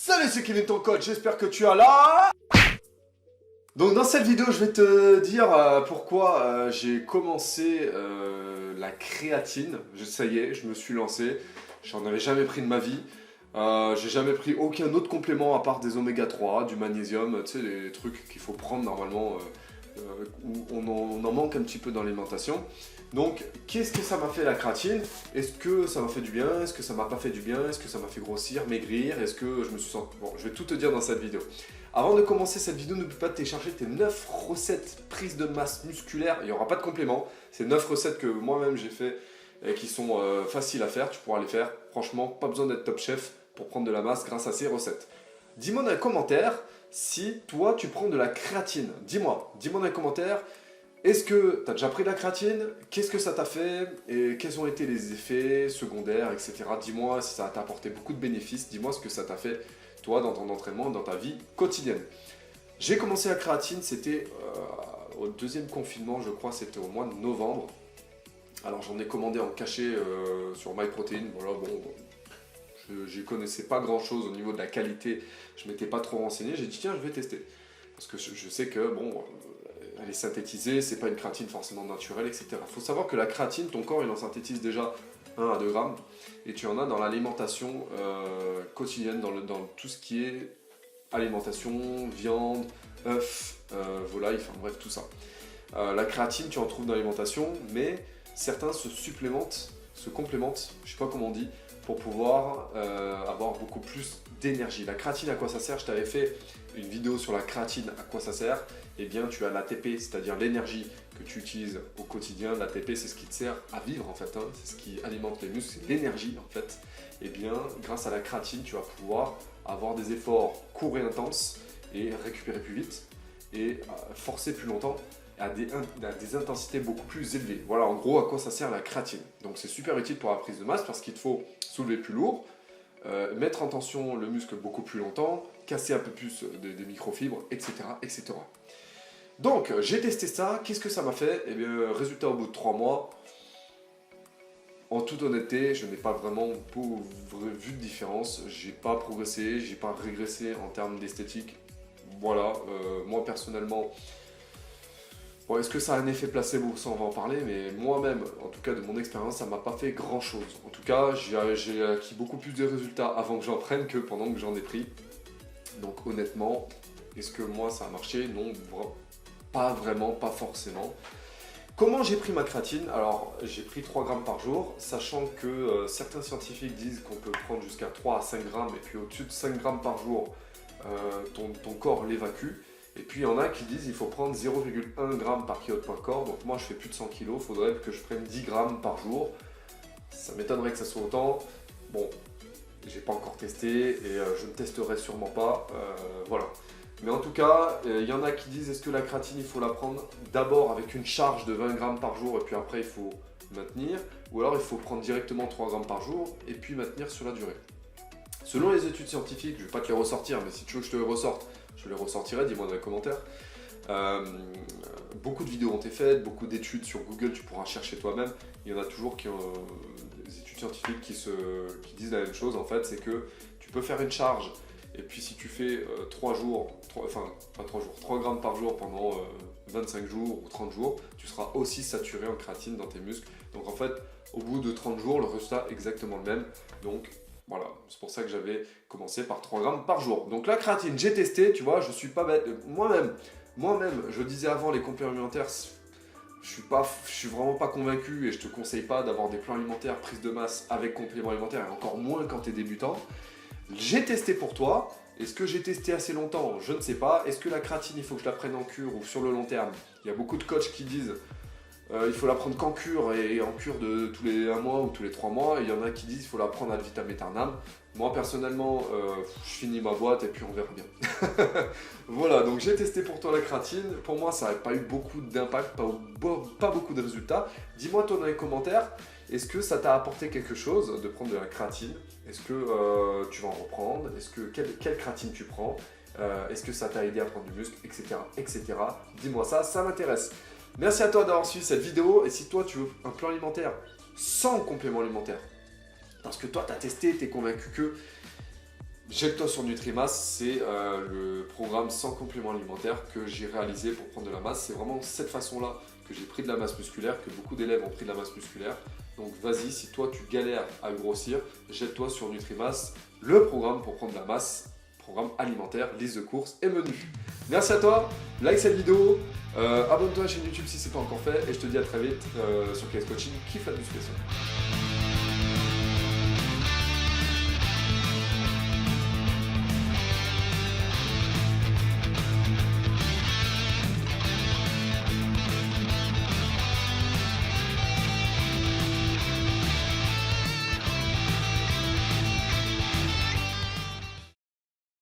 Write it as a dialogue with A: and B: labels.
A: Salut, c'est Kevin ton coach, j'espère que tu as là. Donc dans cette vidéo, je vais te dire pourquoi j'ai commencé la créatine. Ça y est, je me suis lancé. J'en avais jamais pris de ma vie. J'ai jamais pris aucun autre complément à part des oméga 3, du magnésium, tu sais, les trucs qu'il faut prendre normalement, où on en manque un petit peu dans l'alimentation. Donc, qu'est-ce que ça m'a fait la créatine? Est-ce que ça m'a fait du bien? Est-ce que ça m'a pas fait du bien? Est-ce que ça m'a fait grossir, maigrir? Est-ce que je me suis senti... Bon, je vais tout te dire dans cette vidéo. Avant de commencer cette vidéo, n'oublie pas de télécharger tes 9 recettes prises de masse musculaire. Il n'y aura pas de complément. C'est 9 recettes que moi-même j'ai fait et qui sont faciles à faire. Tu pourras les faire. Franchement, pas besoin d'être top chef pour prendre de la masse grâce à ces recettes. Dis-moi dans les commentaires si toi tu prends de la créatine. Dis-moi dans les commentaires. Est-ce que tu as déjà pris de la créatine? Qu'est-ce que ça t'a fait? Et quels ont été les effets secondaires, etc. Dis-moi si ça t'a apporté beaucoup de bénéfices. Dis-moi ce que ça t'a fait, toi, dans ton entraînement, dans ta vie quotidienne. J'ai commencé la créatine, c'était au deuxième confinement, je crois, c'était au mois de novembre. Alors j'en ai commandé en cachet sur MyProtein. Voilà, bon, je connaissais pas grand-chose au niveau de la qualité. Je m'étais pas trop renseigné. J'ai dit, tiens, je vais tester. Parce que je sais que, bon... elle est synthétisée, c'est pas une créatine forcément naturelle, etc. Il faut savoir que la créatine, ton corps il en synthétise déjà 1 à 2 grammes et tu en as dans l'alimentation quotidienne, dans tout ce qui est alimentation, viande, œufs, volaille, enfin bref tout ça. La créatine tu en trouves dans l'alimentation, mais certains se supplémentent, se complémentent, je sais pas comment on dit, pour pouvoir avoir beaucoup plus d'énergie. La créatine, à quoi ça sert? Je t'avais fait une vidéo sur la créatine, à quoi ça sert? Eh bien, tu as l'ATP, c'est-à-dire l'énergie que tu utilises au quotidien. L'ATP, c'est ce qui te sert à vivre, en fait, hein. C'est ce qui alimente les muscles, c'est l'énergie, en fait. Eh bien, grâce à la créatine, tu vas pouvoir avoir des efforts courts et intenses et récupérer plus vite et forcer plus longtemps à des intensités beaucoup plus élevées. Voilà, en gros, à quoi ça sert la créatine. Donc, c'est super utile pour la prise de masse parce qu'il te faut soulever plus lourd, mettre en tension le muscle beaucoup plus longtemps, casser un peu plus des microfibres, etc., etc. Donc, j'ai testé ça. Qu'est-ce que ça m'a fait? Eh bien, résultat au bout de 3 mois, en toute honnêteté, je n'ai pas vraiment vu de différence. J'ai pas progressé, j'ai pas régressé en termes d'esthétique. Voilà, moi personnellement, bon, est-ce que ça a un effet placebo? Ça, on va en parler, mais moi-même, en tout cas de mon expérience, ça m'a pas fait grand-chose. En tout cas, j'ai acquis beaucoup plus de résultats avant que j'en prenne que pendant que j'en ai pris. Donc honnêtement, est-ce que moi ça a marché? Non, pas vraiment, pas forcément. Comment j'ai pris ma créatine? Alors, j'ai pris 3 grammes par jour, sachant que certains scientifiques disent qu'on peut prendre jusqu'à 3 à 5 grammes, et puis au-dessus de 5 grammes par jour, ton corps l'évacue. Et puis il y en a qui disent qu'il faut prendre 0,1 g par kilo de poids de corps. Donc moi je fais plus de 100 kg, il faudrait que je prenne 10 grammes par jour. Ça m'étonnerait que ça soit autant. Bon, j'ai pas encore testé et je ne testerai sûrement pas. Voilà. Mais en tout cas, il y en a qui disent est-ce que la créatine il faut la prendre d'abord avec une charge de 20 grammes par jour et puis après il faut maintenir, ou alors il faut prendre directement 3 grammes par jour et puis maintenir sur la durée. Selon les études scientifiques, je ne vais pas te les ressortir, mais si tu veux que je te les ressorte, je les ressortirai, dis-moi dans les commentaires. Beaucoup de vidéos ont été faites, beaucoup d'études sur Google, tu pourras chercher toi-même. Il y en a toujours qui ont des études scientifiques qui disent la même chose, en fait, c'est que tu peux faire une charge, et puis si tu fais 3 grammes par jour pendant 25 jours ou 30 jours, tu seras aussi saturé en créatine dans tes muscles. Donc en fait, au bout de 30 jours, le résultat est exactement le même. Donc voilà, c'est pour ça que j'avais commencé par 3 grammes par jour. Donc la créatine, j'ai testé, tu vois, je suis pas bête. Moi-même, je disais avant, les compléments alimentaires, je suis vraiment pas convaincu et je te conseille pas d'avoir des plans alimentaires, prise de masse avec compléments alimentaires, et encore moins quand tu es débutant. J'ai testé pour toi. Est-ce que j'ai testé assez longtemps? Je ne sais pas. Est-ce que la créatine, il faut que je la prenne en cure ou sur le long terme? Il y a beaucoup de coachs qui disent il faut la prendre qu'en cure et en cure de tous les 1 mois ou tous les 3 mois. Il y en a qui disent qu'il faut la prendre ad vitam aeternam. Moi personnellement, je finis ma boîte et puis on verra bien. Voilà, donc j'ai testé pour toi la créatine. Pour moi, ça n'a pas eu beaucoup d'impact, pas beaucoup de résultats. Dis-moi toi dans les commentaires, est-ce que ça t'a apporté quelque chose de prendre de la créatine? Est-ce que tu vas en reprendre? Quelle créatine tu prends? Est-ce que ça t'a aidé à prendre du muscle, etc. etc. Dis-moi ça m'intéresse. Merci à toi d'avoir suivi cette vidéo, et si toi tu veux un plan alimentaire sans complément alimentaire, parce que toi tu as testé, tu es convaincu que Jette-toi sur Nutrimasse, c'est le programme sans complément alimentaire que j'ai réalisé pour prendre de la masse. C'est vraiment cette façon-là que j'ai pris de la masse musculaire, que beaucoup d'élèves ont pris de la masse musculaire. Donc vas-y, si toi tu galères à grossir, jette-toi sur Nutrimasse, le programme pour prendre de la masse, programme alimentaire, liste de courses et menu. Merci à toi, like cette vidéo, abonne-toi à la chaîne YouTube si ce n'est pas encore fait et je te dis à très vite sur KS Coaching, kiffe la musculation.